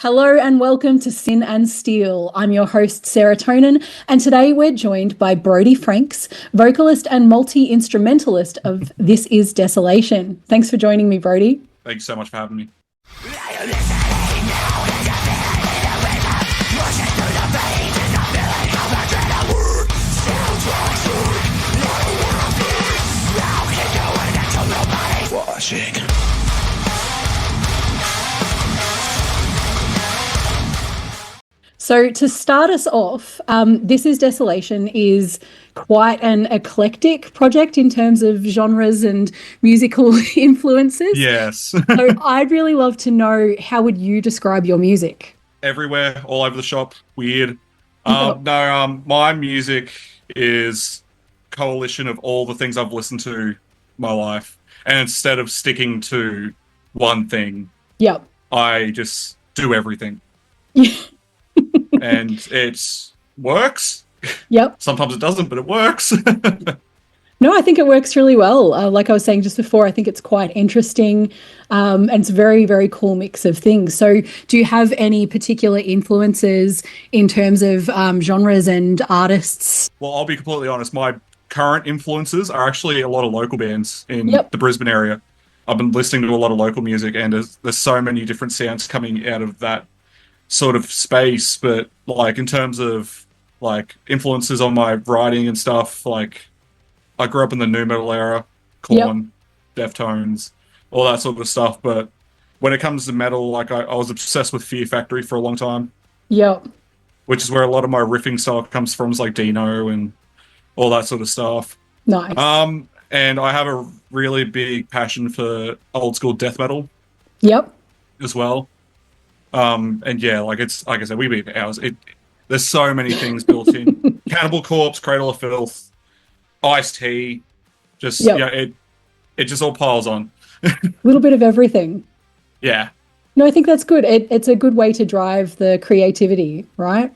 Hello and welcome to Sin and Steel. I'm your host, Sarah-Tonin, and today we're joined by Brodie Franks, vocalist and multi-instrumentalist of This Is Desolation. Thanks for joining me, Brodie. Thanks so much for having me. So to start us off, This Is Desolation is quite an eclectic project in terms of genres and musical influences. Yes. So I'd really love to know, how would you describe your music? Everywhere, all over the shop, weird. My music is a coalition of all the things I've listened to my life. And instead of sticking to one thing, I just do everything. And it works. Sometimes it doesn't, but it works. No, I think it works really well. Like I was saying just before, I think it's quite interesting, and it's a very, very cool mix of things. So do you have any particular influences in terms of genres and artists? Well, I'll be completely honest. My current influences are actually a lot of local bands in the Brisbane area. I've been listening to a lot of local music, and there's so many different sounds coming out of that sort of space. But like in terms of like influences on my writing and stuff, like I grew up in the nu metal era, Korn, Deftones, all that sort of stuff. But when it comes to metal, like I was obsessed with Fear Factory for a long time. Which is where a lot of my riffing style comes from, is like Dino and all that sort of stuff. Nice. And I have a really big passion for old school death metal. As well. And yeah, like it's like I said, we beat ours. There's so many things built in. Cannibal Corpse, Cradle of Filth, Ice-T, just it just all piles on. A little bit of everything. Yeah. No, I think that's good. It's a good way to drive the creativity, right?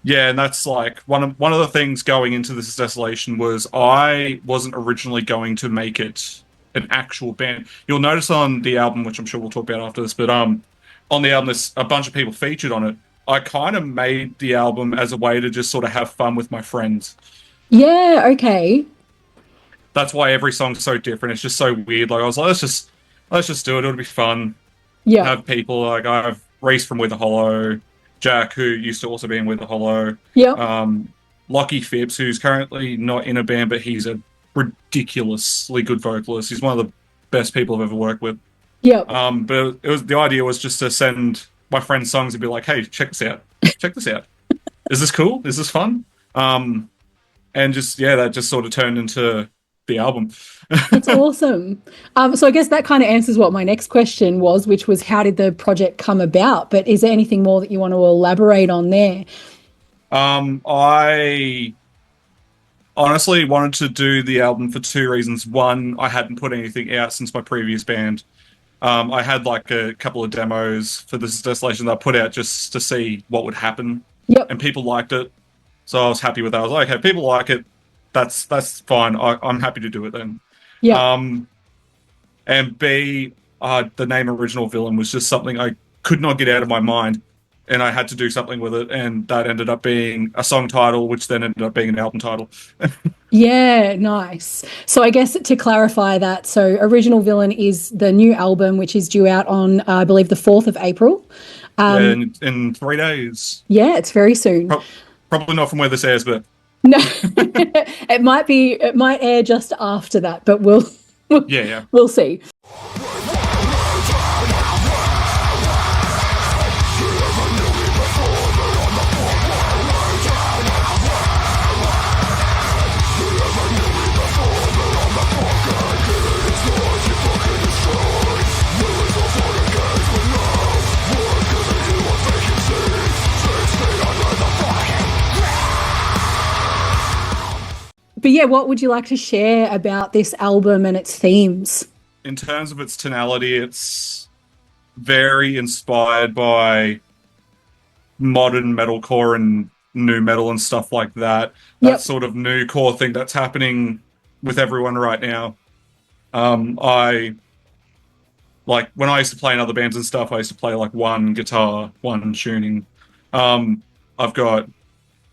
Yeah, and that's like one of the things going into This Is Desolation was I wasn't originally going to make it an actual band. You'll notice on the album, which I'm sure we'll talk about after this, but on the album there's a bunch of people featured on it. I kind of made the album as a way to just sort of have fun with my friends. Yeah, okay. That's why every song's so different. It's just so weird. Like I was like, let's just do it. It'll be fun. Yeah. Have people like I have Reese from With the Hollow, Jack, who used to also be in With the Hollow. Lockie Phipps, who's currently not in a band, but he's a ridiculously good vocalist. He's one of the best people I've ever worked with. But the idea was just to send my friends songs and be like, hey, check this out. Check this out. Is this cool? Is this fun? And just, that just sort of turned into the album. That's awesome. So I guess that kind of answers what my next question was, which was how did the project come about? But is there anything more that you want to elaborate on there? I honestly wanted to do the album for two reasons. One, I hadn't put anything out since my previous band. I had like a couple of demos for This Is Desolation that I put out just to see what would happen. And people liked it. So I was happy with that. I was like, okay, people like it. That's fine. I'm happy to do it then. And B, the name Original Villain was just something I could not get out of my mind. And I had to do something with it. And that ended up being a song title, which then ended up being an album title. Yeah, nice. So I guess to clarify that, so Original Villain is the new album, which is due out on, I believe, the 4th of April. In 3 days. Yeah, it's very soon. Probably not from where this airs, but... No, it might air just after that, but we'll see. But yeah, what would you like to share about this album and its themes? In terms of its tonality, it's very inspired by modern metalcore and nu metal and stuff like that. That sort of new core thing that's happening with everyone right now. I like when I used to play in other bands and stuff, I used to play like one guitar, one tuning. I've got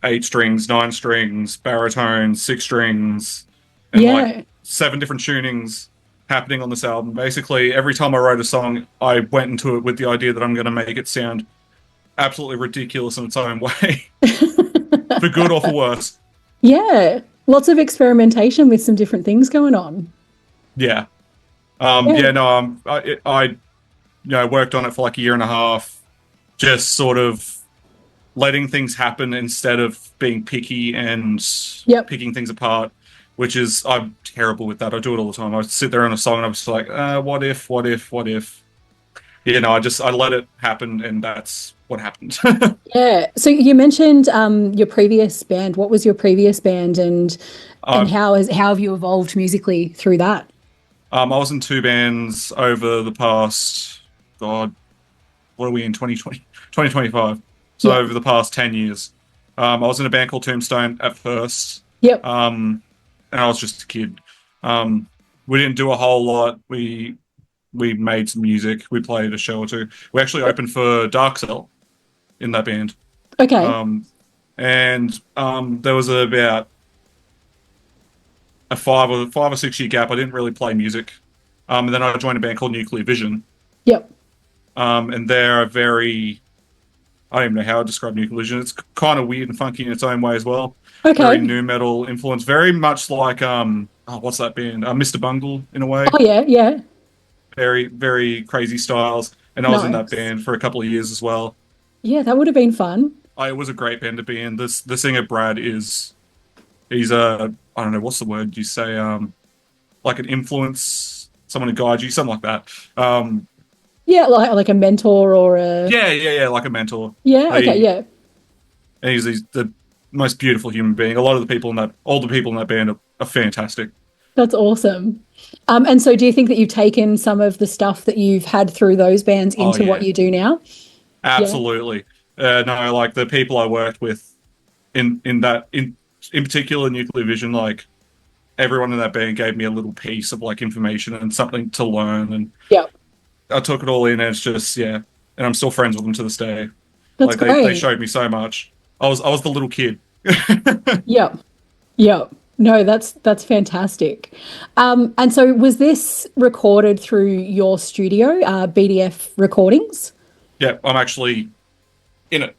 8 strings, 9 strings, baritone, 6 strings, and like Yeah. 7 different tunings happening on this album. Basically, every time I wrote a song, I went into it with the idea that I'm going to make it sound absolutely ridiculous in its own way, for good or for worse. Yeah. Lots of experimentation with some different things going on. Yeah. Yeah. Yeah, no, I worked on it for like a year and a half, just sort of letting things happen instead of being picky and Yep. picking things apart, which is, I'm terrible with that. I do it all the time. I sit there on a song and I'm just like, what if, what if, what if? I let it happen, and that's what happened. Yeah. So you mentioned your previous band. What was your previous band, and uh, how have you evolved musically through that? I was in 2 bands over the past, God, what are we in, 2020, 2025? So Yeah. over the past 10 years. I was in a band called Tombstone at first, Yep. and I was just a kid. We didn't do a whole lot. We made some music. We played a show or two. We actually opened for Dark Cell in that band. Okay. And there was about a 5 or 6 year gap. I didn't really play music. And then I joined a band called Nuclear Vision. Yep. And they're a very, I don't even know how to describe Nuclear Vision. It's kind of weird and funky in its own way as well. Very Okay. nu metal influence. Very much like what's that band? Mr. Bungle in a way. Oh yeah. Yeah. Very, very crazy styles. And I was in that Nice. band for a couple of years as well. Yeah, that would have been fun. It was a great band to be in. The singer Brad he's a, I don't know, what's the word you say, like an influence, someone to guide you, something like that. Yeah, like a mentor or a. Yeah, like a mentor. Yeah. Okay. Yeah. He's the most beautiful human being. All the people in that band are fantastic. That's awesome. And so do you think that you've taken some of the stuff that you've had through those bands Oh into what yeah, you do now? Yeah. absolutely. No, like the people I worked with in particular Nuclear Vision, like everyone in that band gave me a little piece of like information and something to learn, and Yeah. I took it all in, and it's just, yeah, and I'm still friends with them to this day. That's Like they great. showed me so much. I was the little kid. Yep. Yep. No, that's fantastic. And so was this recorded through your studio, BDF Recordings? Yeah, I'm actually in it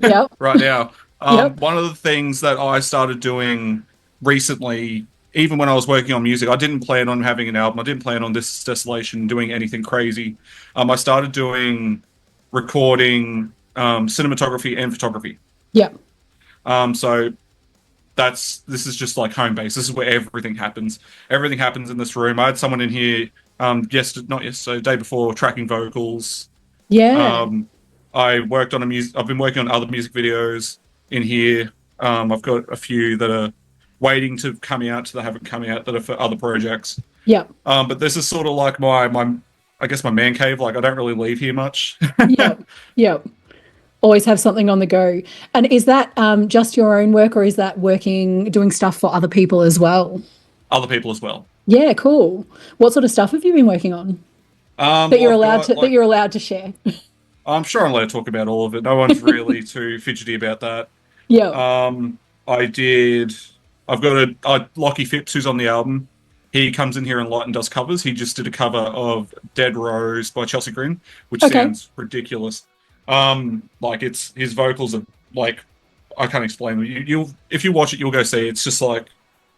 Yep. right now. Yep. One of the things that I started doing recently, even when I was working on music, I didn't plan on having an album. I didn't plan on this Desolation doing anything crazy. I started doing recording, cinematography and photography. Yep. So this is just like home base. This is where everything happens. Everything happens in this room. I had someone in here, not yesterday, day before, tracking vocals. Yeah. Um, I've been working on other music videos in here. I've got a few that are waiting to come out, that haven't come out, that are for other projects. Yep. But this is sort of like I guess my man cave. Like I don't really leave here much. Yep. Yep. Always have something on the go. And is that just your own work, or is that doing stuff for other people as well? Other people as well. Yeah, cool. What sort of stuff have you been working on that Well, you're I've allowed got that you're allowed to share? I'm sure I'm allowed to talk about all of it. No one's really too fidgety about that. Yeah. Um, I did. I've got Lockie Phipps, who's on the album. He comes in here and does covers. He just did a cover of Dead Rose by Chelsea Grin, which Okay. sounds ridiculous. Like his vocals are like, I can't explain them. You'll if you watch it, you'll go see. It's just like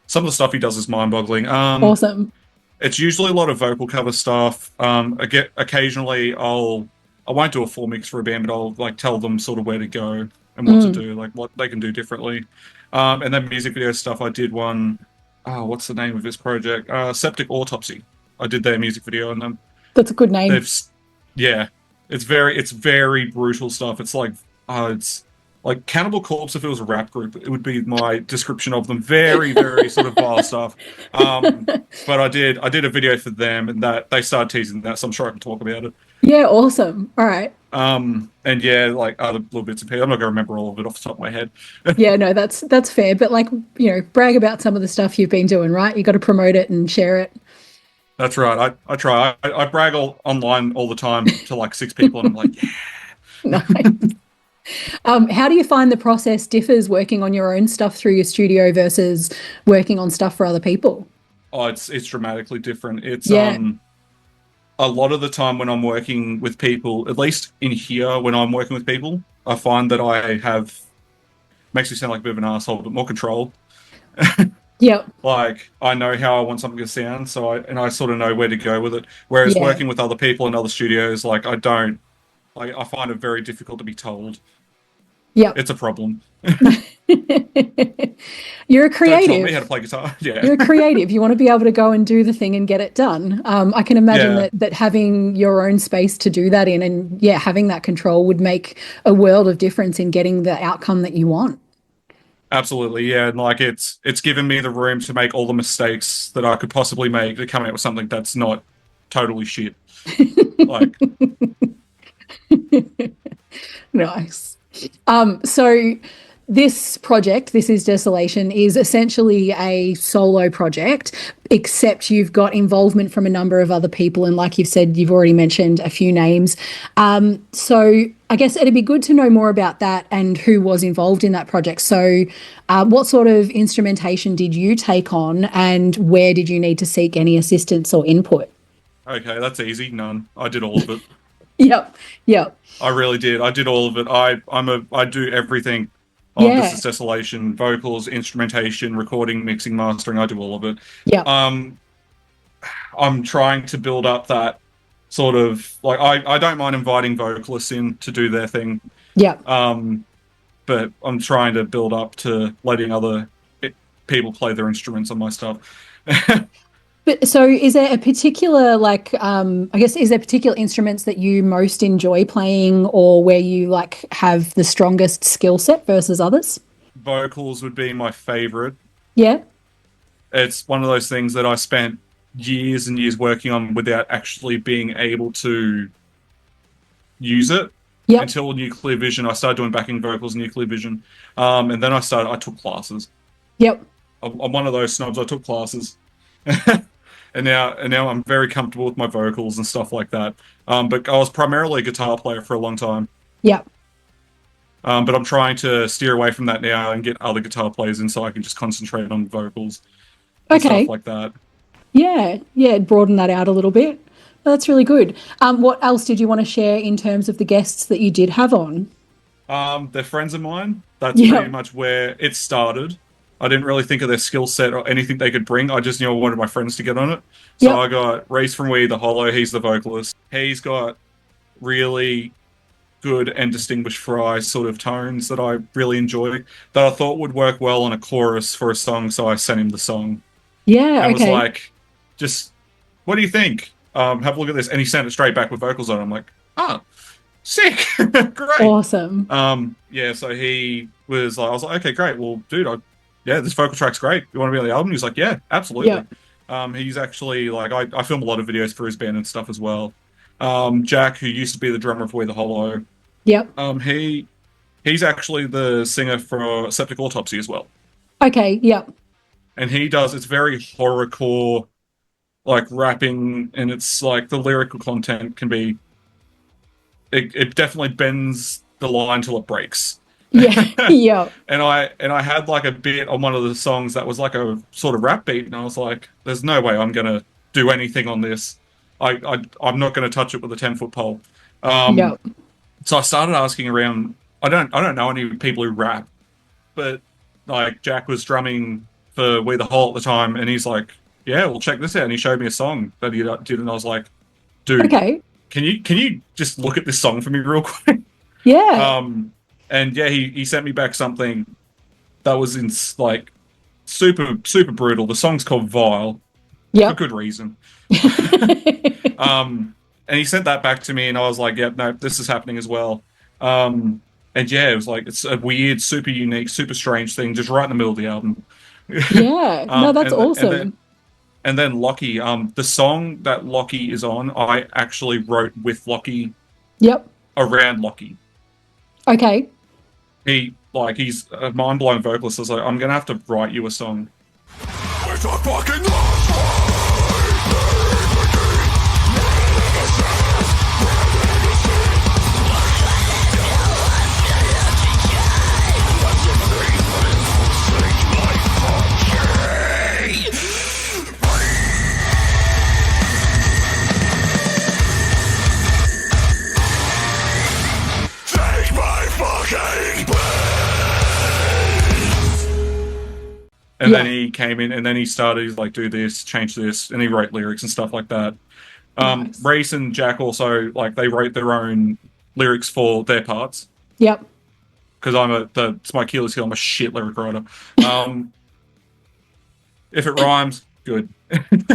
some of the stuff he does is mind-boggling. Awesome. It's usually a lot of vocal cover stuff. Occasionally I won't do a full mix for a band, but I'll like tell them sort of where to go and what to do, like what they can do differently. And then music video stuff, I did one. Oh, what's the name of this project? Septic Autopsy. I did their music video, and That's a good name. yeah, it's very brutal stuff. It's like Cannibal Corpse if it was a rap group. It would be my description of them. Very, very sort of vile stuff. But I did a video for them, and that they started teasing that, so I'm sure I can talk about it. Yeah, awesome. All right. And yeah, like other little bits and pieces. I'm not gonna remember all of it off the top of my head. Yeah, no, that's fair. But like, brag about some of the stuff you've been doing, right? You got to promote it and share it. That's right. I try. I brag online all the time to like 6 people, and I'm like, yeah. Nice. How do you find the process differs working on your own stuff through your studio versus working on stuff for other people? Oh, it's dramatically different. It's Yeah, a lot of the time when I'm working with people, at least in here, when I'm working with people, I find that I have makes me sound like a bit of an asshole, but more control. yeah, Like I know how I want something to sound, so I sort of know where to go with it. Whereas yeah, working with other people in other studios, like I don't, like I find it very difficult to be told. yeah. It's a problem. You're a Don't tell me how to creative. play guitar. Yeah. You're a creative. You want to be able to go and do the thing and get it done. I can imagine Yeah, that having your own space to do that in, and yeah, having that control would make a world of difference in getting the outcome that you want. absolutely. Yeah, and like it's given me the room to make all the mistakes that I could possibly make to come out with something that's not totally shit. Like, Nice. So this project, This Is Desolation, is essentially a solo project, except you've got involvement from a number of other people. And like you've said, you've already mentioned a few names. So I guess it'd be good to know more about that and who was involved in that project. So, what sort of instrumentation did you take on, and where did you need to seek any assistance or input? okay, that's easy. None. I did all of it. Yep. Yep. I really did. I did all of it. I do everything on This Yeah. Is Desolation, vocals, instrumentation, recording, mixing, mastering. I do all of it. Yep. Um, I'm trying to build up that sort of like I don't mind inviting vocalists in to do their thing. Yep. But I'm trying to build up to letting other people play their instruments on my stuff. But so is there a particular like I guess is there particular instruments that you most enjoy playing or where you like have the strongest skill set versus others? Vocals would be my favorite. Yeah. It's one of those things that I spent years and years working on without actually being able to use it Yep. until Nuclear Vision. I started doing backing vocals in Nuclear Vision. And then I took classes. Yep. I'm one of those snobs. I took classes. And now I'm very comfortable with my vocals and stuff like that. But I was primarily a guitar player for a long time. Yep. But I'm trying to steer away from that now and get other guitar players in so I can just concentrate on vocals and stuff Okay. like that. Yeah. Yeah. Broaden that out a little bit. That's really good. What else did you want to share in terms of the guests that you did have on? They're friends of mine. That's pretty Yep. much where it started. I didn't really think of their skill set or anything they could bring. I just knew I wanted my friends to get on it. So Yep. I got Reese from We the Hollow. He's the vocalist. He's got really good and distinguished fry sort of tones that I really enjoy that I thought would work well on a chorus for a song. So I sent him the song Yeah. and was Okay. like, just, what do you think? Have a look at this. And he sent it straight back with vocals on it. I'm like, ah, sick. Great. Awesome. Yeah, so he was like, I was like, okay, great. Well, dude, yeah, this vocal track's great. You want to be on the album? He's like, yeah, absolutely. Yep. He's actually like, I film a lot of videos for his band and stuff as well. Jack, who used to be the drummer for We the Hollow, Yep. he's actually the singer for Septic Autopsy as well. Okay. Yep. And it's very horrorcore, like rapping, and it's like the lyrical content can be, it definitely bends the line till it breaks. Yeah. Yep. And I had like a bit on one of the songs that was like a sort of rap beat, and I was like, "There's no way I'm gonna do anything on this. I'm not gonna touch it with a 10-foot pole." Yep. So I started asking around. I don't know any people who rap, but like Jack was drumming for We the Hole at the time, and he's like, "Yeah, well check this out." And he showed me a song that he did, and I was like, "Dude, Okay. can you just look at this song for me real quick?" Yeah. And yeah, he sent me back something that was in like super brutal. The song's called Vile for Yep. good reason. And he sent that back to me, and I was like, "Yep, no, this is happening as well." And yeah, it was like it's a weird, super unique, super strange thing, just right in the middle of the album. Yeah. No, that's and awesome. then Lockie, the song that Lockie is on, I actually wrote with Lockie Yep. around Lockie. Okay. He's a mind-blowing vocalist. I was like, I'm gonna have to write you a song. It's a fucking love. And then he came in and then he started like do this, change this, and he wrote lyrics and stuff like that. Nice. Reese and Jack also like they wrote their own lyrics for their parts. Yep. Because it's my Achilles heel. I'm a shit lyric writer. If it rhymes, good.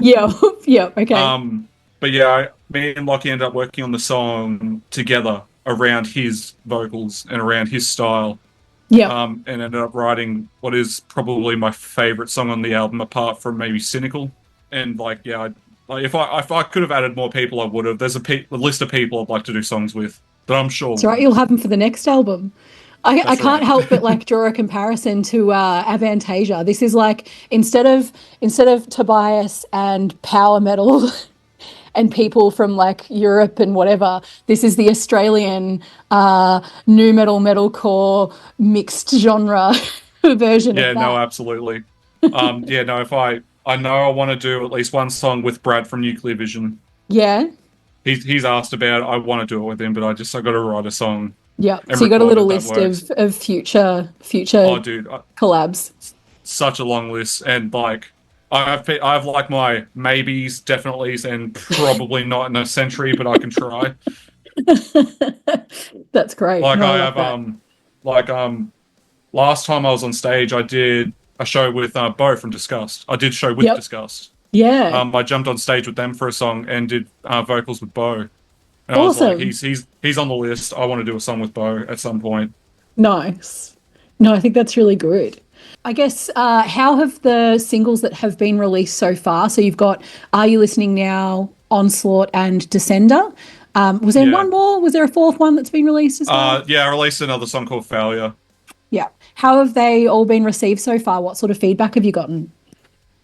Yeah. Yep. Okay. But yeah, me and Lockie ended up working on the song together around his vocals and around his style. Yeah. And ended up writing what is probably my favorite song on the album, apart from maybe "Cynical." And like, yeah, if I could have added more people, I would have. There's a list of people I'd like to do songs with that I'm sure. That's right. You'll have them for the next album. I can't help but like draw a comparison to Avantasia. This is like instead of Tobias and power metal and people from like Europe and whatever, this is the Australian new metalcore mixed genre version of that. No, absolutely. Yeah, no, if I know I want to do at least one song with Brad from Nuclear Vision. Yeah. He's asked about it. I want to do it with him, but I got to write a song. Yeah. So you got a little list of future collabs. Such a long list, and like I have like my maybes, definitely's, and probably not in a century, but I can try. That's great. Like I have last time I was on stage, I did a show with Bo from Disgust. I did a show with Disgust. Yeah. I jumped on stage with them for a song and did vocals with Bo. And awesome. I was like, he's on the list. I want to do a song with Bo at some point. Nice. No, I think that's really good. I guess, how have the singles that have been released so far? So you've got Are You Listening Now, Onslaught, and Descender. Was there one more? Was there a fourth one that's been released as well? Yeah, I released another song called Failure. Yeah. How have they all been received so far? What sort of feedback have you gotten?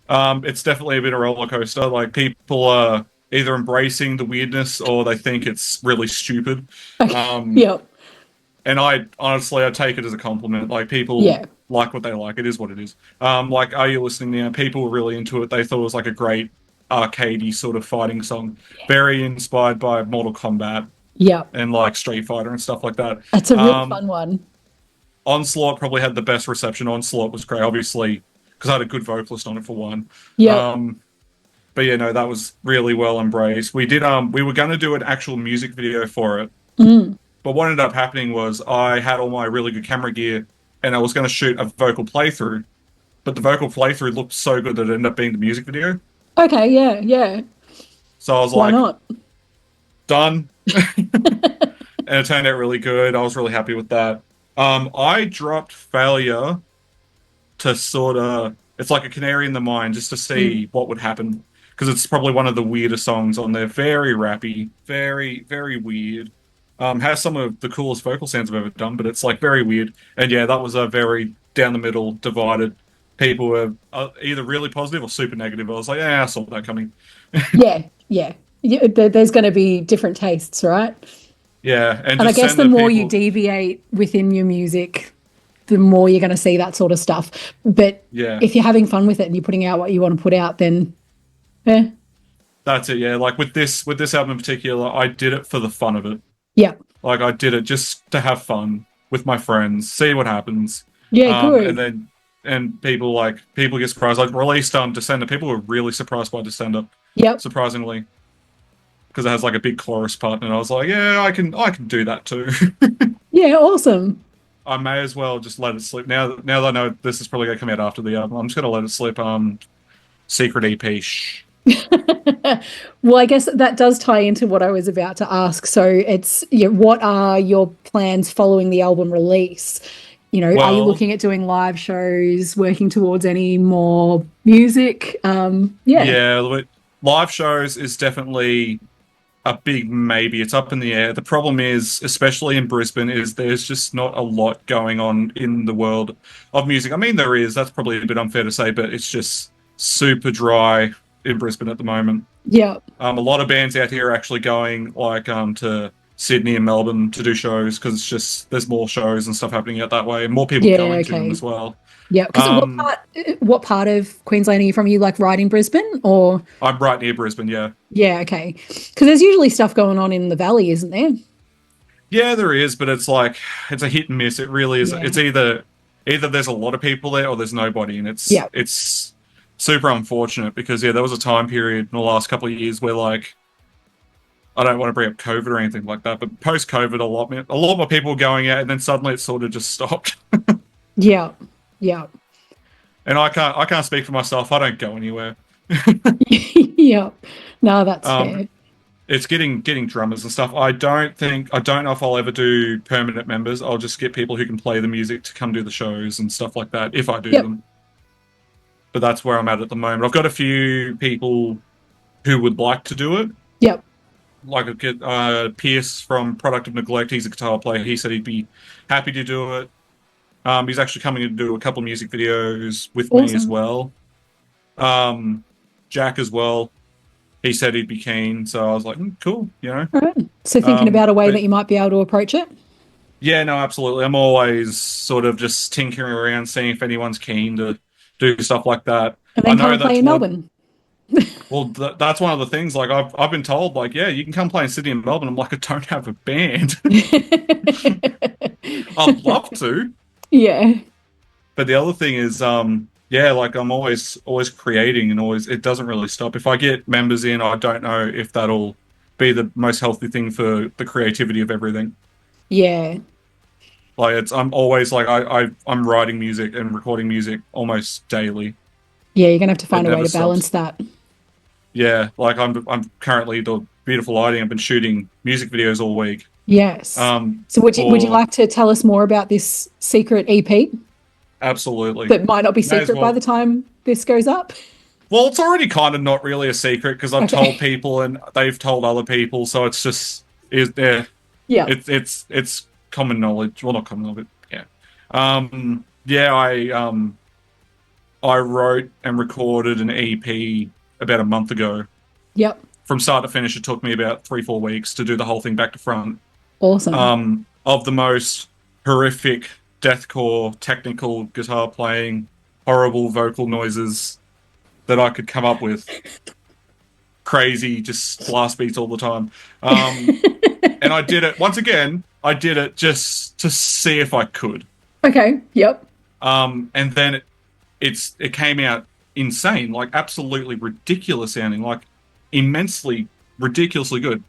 It's definitely a bit of a roller coaster. Like, people are either embracing the weirdness or they think it's really stupid. Yep. And I take it as a compliment. Like, people like what they like. It is what it is. Like, Are You Listening Now? People were really into it. They thought it was like a great arcadey sort of fighting song. Very inspired by Mortal Kombat. Yeah. And like Street Fighter and stuff like that. It's a really fun one. Onslaught probably had the best reception. Onslaught was great, obviously, because I had a good vocalist on it for one. Yeah. But yeah, no, that was really well embraced. We did we were going to do an actual music video for it. But what ended up happening was I had all my really good camera gear and I was going to shoot a vocal playthrough, but the vocal playthrough looked so good that it ended up being the music video. Okay, yeah. So I was Why like, not? Done. And it turned out really good. I was really happy with that. I dropped Failure to sort of, it's like a canary in the mine just to see what would happen. Because it's probably one of the weirdest songs on there. Very rappy, very, very weird. Has some of the coolest vocal sounds I've ever done, but it's like very weird. And yeah, that was a very down the middle, divided. People were either really positive or super negative. I was like, I saw that coming. Yeah. There's going to be different tastes, right? Yeah. And I guess the more you deviate within your music, the more you're going to see that sort of stuff. But if you're having fun with it and you're putting out what you want to put out, then that's it. Yeah. Like with this album in particular, I did it for the fun of it. Yeah. Like I did it just to have fun with my friends, see what happens. Yeah, good. And people get surprised. I released Descender. People were really surprised by Descender. Yep. Surprisingly. Because it has like a big chorus part, and I was like, yeah, I can do that too. Yeah, awesome. I may as well just let it slip. Now that I know this is probably gonna come out after the album, I'm just gonna let it slip. Secret EP. Shh. Well, I guess that does tie into what I was about to ask. So it's, what are your plans following the album release? Are you looking at doing live shows, working towards any more music? Yeah, live shows is definitely a big maybe. It's up in the air. The problem is, especially in Brisbane, is there's just not a lot going on in the world of music. I mean, there is. That's probably a bit unfair to say, but it's just super dry in Brisbane at the moment. Yeah. A lot of bands out here are actually going to Sydney and Melbourne to do shows because it's just there's more shows and stuff happening out that way and more people going to them as well. Yeah, because what part of Queensland are you from? Are you like right in Brisbane or? I'm right near Brisbane, yeah. Yeah, okay. Because there's usually stuff going on in the valley, isn't there? Yeah, there is, but it's like it's a hit and miss. It really is. Yeah. either there's a lot of people there or there's nobody, and Yeah. it's super unfortunate because there was a time period in the last couple of years where like I don't want to bring up COVID or anything like that, but post COVID, a lot more people were going out, and then suddenly it sort of just stopped. Yeah. Yeah. And I can't speak for myself. I don't go anywhere. Yeah. No, that's fair. It's getting drummers and stuff. I don't know if I'll ever do permanent members. I'll just get people who can play the music to come do the shows and stuff like that if I do them. But that's where I'm at the moment. I've got a few people who would like to do it. Yep. Like Pierce from Product of Neglect. He's a guitar player. He said he'd be happy to do it. He's actually coming to do a couple of music videos with me as well. Jack as well. He said he'd be keen, so I was like, cool, you know. All right. So thinking about a way that you might be able to approach it? Yeah, no, absolutely. I'm always sort of just tinkering around, seeing if anyone's keen to do stuff like that. And then come play in Melbourne. Well, that's one of the things. Like I've been told, like, yeah, you can come play in Sydney and Melbourne. I'm like, I don't have a band. I'd love to. Yeah. But the other thing is, yeah, like I'm always creating and it doesn't really stop. If I get members in, I don't know if that'll be the most healthy thing for the creativity of everything. Yeah. Like I'm always like I'm writing music and recording music almost daily. Yeah, you're gonna have to find a way to balance that. Yeah, like I'm currently the beautiful lighting. I've been shooting music videos all week. Yes. So would you like to tell us more about this secret EP? Absolutely. That might not be secret by the time this goes up. Well, it's already kind of not really a secret because I've told people and they've told other people, so it's just Yeah. It's common knowledge. Well, not common knowledge. Yeah. I wrote and recorded an EP about a month ago. Yep. From start to finish, it took me about 3-4 weeks to do the whole thing back to front. Awesome. Of the most horrific deathcore technical guitar playing, horrible vocal noises that I could come up with. Crazy, just blast beats all the time. And I did it once again. I did it just to see if I could. Okay. Yep. And then it came out insane, like absolutely ridiculous sounding, like immensely ridiculously good.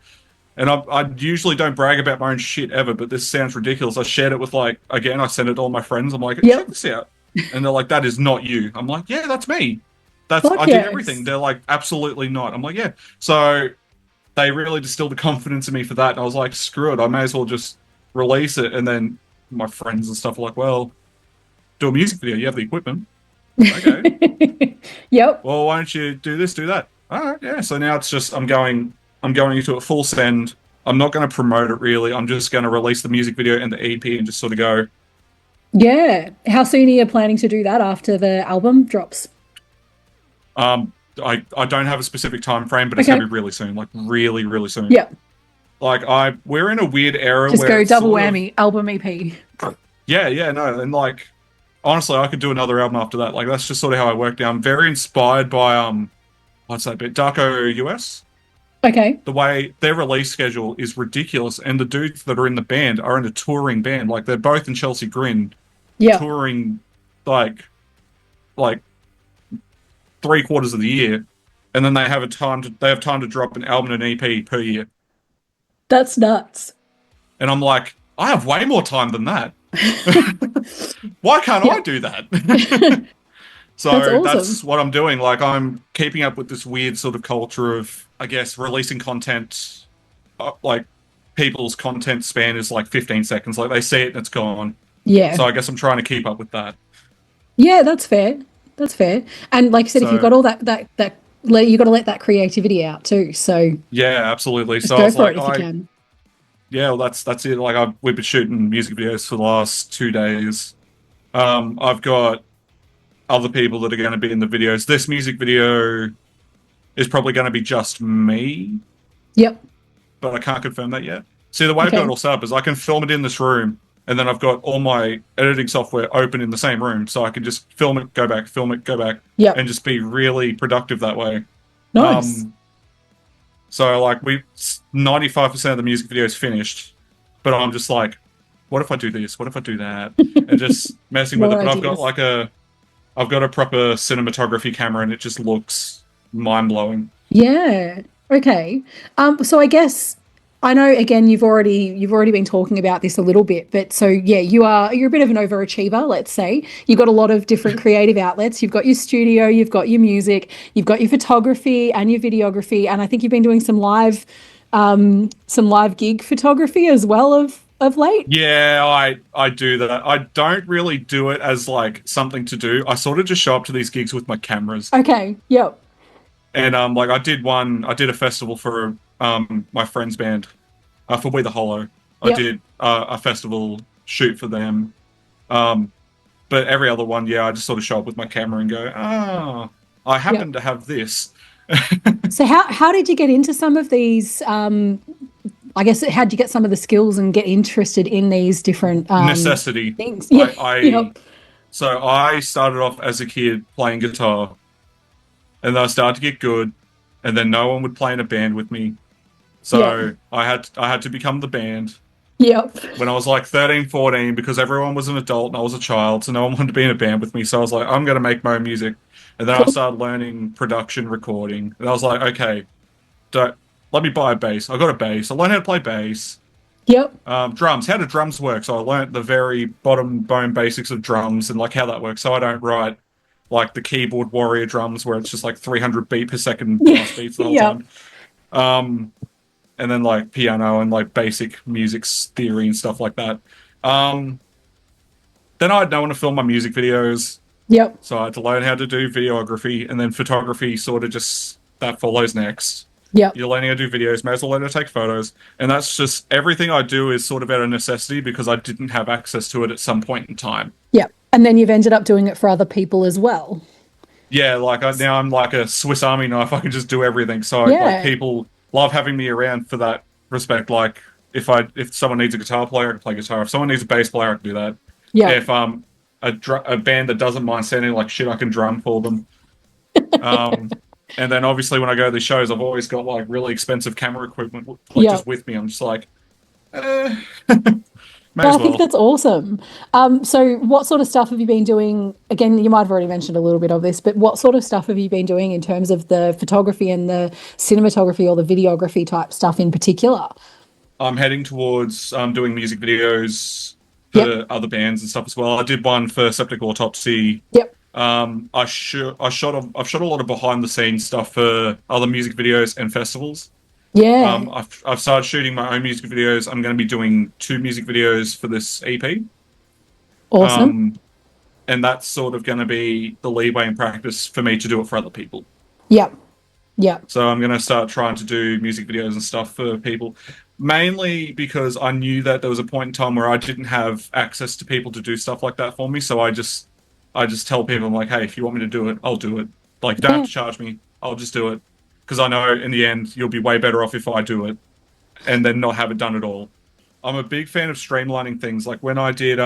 And I usually don't brag about my own shit ever, but this sounds ridiculous. I shared it with I sent it to all my friends. I'm like, check this out. And they're like, that is not you. I'm like, yeah, that's me. I did everything. They're like, absolutely not. I'm like, yeah. So they really distilled the confidence in me for that. And I was like, screw it. I may as well just release it. And then my friends and stuff are like, well, do a music video. You have the equipment. Okay. Yep. Well, why don't you do this, do that? All right, yeah. So now it's just I'm going into a full send. I'm not going to promote it really. I'm just going to release the music video and the EP and just sort of go. Yeah. How soon are you planning to do that after the album drops? I don't have a specific time frame, but it's going to be really soon, like really, really soon. Yeah. Like we're in a weird era just where go double whammy, album EP. Yeah, no, and like honestly, I could do another album after that. Like that's just sort of how I work now. I'm very inspired by what's that bit? Darko US. Okay. The way their release schedule is ridiculous, and the dudes that are in the band are in a touring band. Like they're both in Chelsea Grin, touring like 3/4 of the year, and then they have time to drop an album and an EP per year. That's nuts. And I'm like, I have way more time than that. Why can't I do that? So awesome. That's what I'm doing. Like I'm keeping up with this weird sort of culture of, I guess, releasing content. Like people's content span is like 15 seconds. Like they see it and it's gone. Yeah. So I guess I'm trying to keep up with that. Yeah, that's fair. That's fair. And like you said, if you've got all that you got to let that creativity out too. So yeah, absolutely. Just so go for it if you can. Yeah, well, that's it. Like we've been shooting music videos for the last 2 days. I've got other people that are going to be in the videos. This music video is probably going to be just me. Yep. But I can't confirm that yet. See, the way I've got it all set up is I can film it in this room, and then I've got all my editing software open in the same room, so I can just film it, go back, and just be really productive that way. Nice. So, like, 95% of the music video is finished, but I'm just like, what if I do this? What if I do that? And just messing with it. More But ideas. I've got a proper cinematography camera, and it just looks mind blowing. Yeah. Okay. So I guess I know again you've already been talking about this a little bit, but so yeah, you're a bit of an overachiever, let's say. You've got a lot of different creative outlets. You've got your studio, you've got your music, you've got your photography and your videography, and I think you've been doing some live gig photography as well of late. Yeah, I do that. I don't really do it as like something to do. I sort of just show up to these gigs with my cameras. Okay. Yep. And like I did a festival for my friend's band for We the Hollow. I Yep. did a festival shoot for them. Um, but every other one, yeah, I just sort of show up with my camera and go, "Ah, I Yep. happen to have this." So how did you get into some of these I guess how did you get some of the skills and get interested in these different Necessity. things? Yeah. I Yep. So I started off as a kid playing guitar, and then I started to get good, and then no one would play in a band with me. Yep. So I had to become the band Yep. when I was like 13, 14, because everyone was an adult and I was a child, so no one wanted to be in a band with me. So I was like, I'm gonna make my own music. And then I Cool. started learning production recording. And I was like, okay, don't let me buy a bass. I got a bass. I learned how to play bass. Yep. Drums. How do drums work? So I learned the very bottom bone basics of drums and like how that works. So I don't write like the keyboard warrior drums where it's just like 300 beat per second Yeah. blast beats the whole Yep. time. Um, and then like piano and like basic music theory and stuff like that. Um, then I had no one to film my music videos, Yep. so I had to learn how to do videography, and then photography sort of just that follows next. Yep. You're learning how to do videos, may as well learn how to take photos, and that's just everything I do is sort of out of necessity because I didn't have access to it at some point in time. Yep. And then you've ended up doing it for other people as well. Yeah, like now I'm like a Swiss Army knife. I can just do everything. So like Yeah. people love having me around for that respect. Like if someone needs a guitar player, I can play guitar. If someone needs a bass player, I can do that. Yep. If a band that doesn't mind sounding like shit, I can drum for them. Um, and then obviously when I go to these shows, I've always got like really expensive camera equipment like Yep. just with me. I'm just like, eh, may No, as I think well. that's awesome. So what sort of stuff have you been doing? Again, you might have already mentioned a little bit of this, but what sort of stuff have you been doing in terms of the photography and the cinematography or the videography type stuff in particular? I'm heading towards doing music videos Yep. for other bands and stuff as well. I did one for Septic Autopsy. Yep. I've shot a lot of behind the scenes stuff for other music videos and festivals. Yeah. I've started shooting my own music videos. I'm going to be doing 2 music videos for this EP. Awesome. Um, and that's sort of going to be the leeway and practice for me to do it for other people. Yep. Yep. So I'm going to start trying to do music videos and stuff for people, mainly because I knew that there was a point in time where I didn't have access to people to do stuff like that for me. So I just tell people, I'm like, hey, if you want me to do it, I'll do it. Like, you don't have Yeah. to charge me. I'll just do it. Because I know in the end, you'll be way better off if I do it and then not have it done at all. I'm a big fan of streamlining things. Like when I did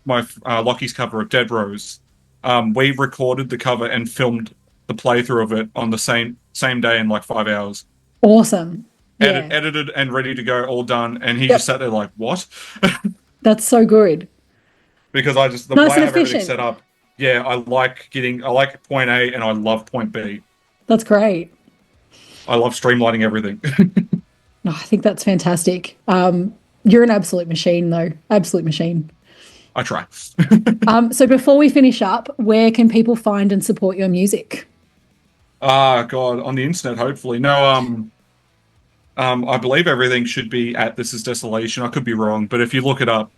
my Lockie's cover of Dead Rose. We recorded the cover and filmed the playthrough of it on the same day in like 5 hours. Awesome. Yeah. Edited and ready to go, all done. And he just Yep. sat there like, what? That's so good. Because I just the way Nice I and have everything efficient. set up. Yeah, I like point A and I love point B. That's great. I love streamlining everything. No, I think that's fantastic. You're an absolute machine, though. Absolute machine. I try. So before we finish up, where can people find and support your music? Ah, God, on the internet, hopefully. No, I believe everything should be at This Is Desolation. I could be wrong, but if you look it up,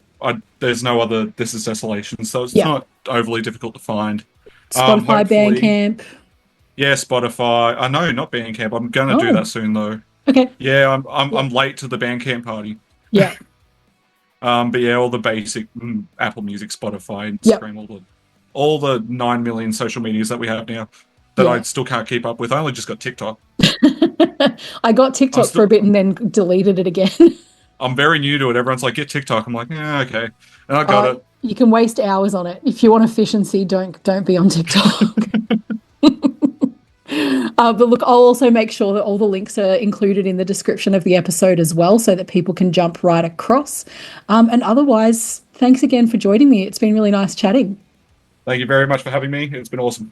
there's no other This Is Desolation, so it's Yeah. not overly difficult to find. Spotify, Hopefully, Bandcamp. yeah, Spotify. I know, not Bandcamp. I'm gonna do Oh, that soon though. okay. Yeah, Yeah. I'm late to the Bandcamp party. Yeah. But yeah, all the basic Apple Music, Spotify, Yep. Instagram, all the 9 million social medias that we have now that I Yeah. still can't keep up with. I only just got TikTok. I got I TikTok for a still bit and then deleted it again. I'm very new to it. Everyone's like, get TikTok. I'm like, yeah, okay. And I got it. You can waste hours on it. If you want efficiency, don't be on TikTok. But look, I'll also make sure that all the links are included in the description of the episode as well, so that people can jump right across. And otherwise, thanks again for joining me. It's been really nice chatting. Thank you very much for having me. It's been awesome.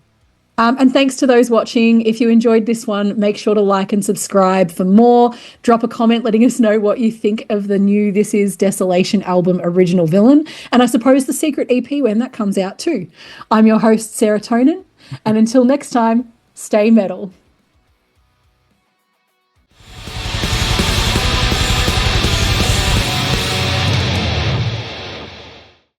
And thanks to those watching. If you enjoyed this one, make sure to like and subscribe for more. Drop a comment letting us know what you think of the new This Is Desolation album, Original Villain. And I suppose the secret EP when that comes out too. I'm your host, Sarah-Tonin. And until next time, stay metal.